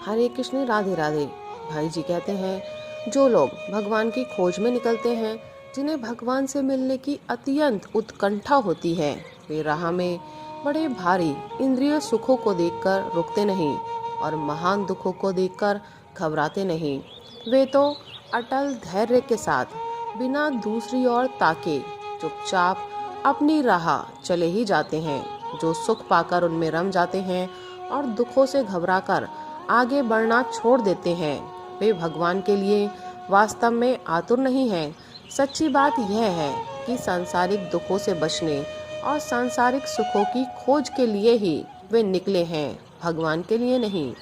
हरे कृष्ण, राधे राधे। भाई जी कहते हैं, जो लोग भगवान की खोज में निकलते हैं, जिन्हें भगवान से मिलने की अत्यंत उत्कंठा होती है, वे राह में बड़े भारी इंद्रिय सुखों को देखकर रुकते नहीं और महान दुखों को देखकर घबराते नहीं। वे तो अटल धैर्य के साथ बिना दूसरी ओर ताके चुपचाप अपनी राह चले ही जाते हैं। जो सुख पाकर उनमें रम जाते हैं और दुखों से घबराकर आगे बढ़ना छोड़ देते हैं, वे भगवान के लिए वास्तव में आतुर नहीं हैं। सच्ची बात यह है कि सांसारिक दुखों से बचने और सांसारिक सुखों की खोज के लिए ही वे निकले हैं, भगवान के लिए नहीं।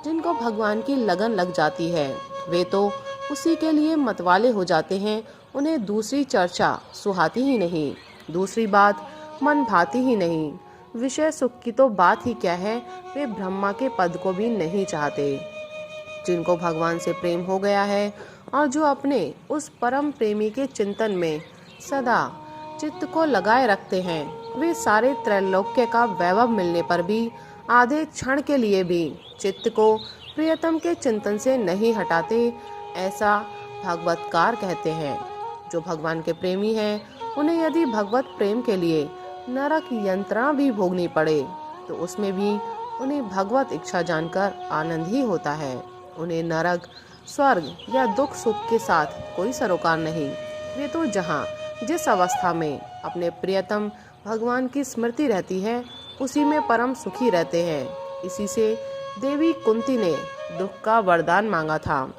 जिनको भगवान की लगन लग जाती है, वे तो उसी के लिए मतवाले हो जाते हैं। उन्हें दूसरी चर्चा सुहाती ही नहीं, दूसरी बात मन भाती ही नहीं। विषय सुख की तो बात ही क्या है, वे ब्रह्मा के पद को भी नहीं चाहते। जिनको भगवान से प्रेम हो गया है और जो अपने उस परम प्रेमी के चिंतन में सदा चित्त को लगाए रखते हैं, वे सारे त्रैलोक्य का वैभव मिलने पर भी आधे क्षण के लिए भी चित्त को प्रियतम के चिंतन से नहीं हटाते। ऐसा भागवतकार कहते हैं। जो भगवान के प्रेमी हैं, उन्हें यदि भगवत प्रेम के लिए नरक यंत्रणा भी भोगनी पड़े, तो उसमें भी उन्हें भगवत इच्छा जानकर आनंद ही होता है। उन्हें नरक, स्वर्ग या दुख सुख के साथ कोई सरोकार नहीं। वे तो जहाँ जिस अवस्था में अपने प्रियतम भगवान की स्मृति रहती है, उसी में परम सुखी रहते हैं। इसी से देवी कुंती ने दुख का वरदान मांगा था।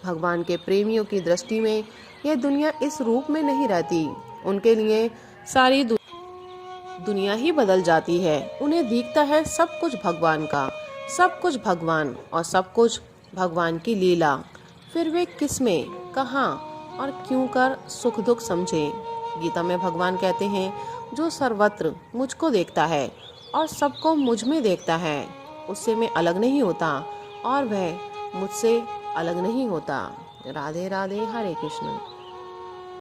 भगवान के प्रेमियों की दृष्टि में यह दुनिया इस रूप में नहीं रहती। उनके लिए सारी दुनिया ही बदल जाती है। उन्हें दिखता है सब कुछ भगवान का, सब कुछ भगवान और सब कुछ भगवान की लीला। फिर वे किस में, कहाँ और क्यों कर सुख दुख समझे। गीता में भगवान कहते हैं, जो सर्वत्र मुझको देखता है और सबको मुझ में देखता है, उससे मैं अलग नहीं होता और वह मुझसे अलग नहीं होता। राधे राधे, हरे कृष्ण।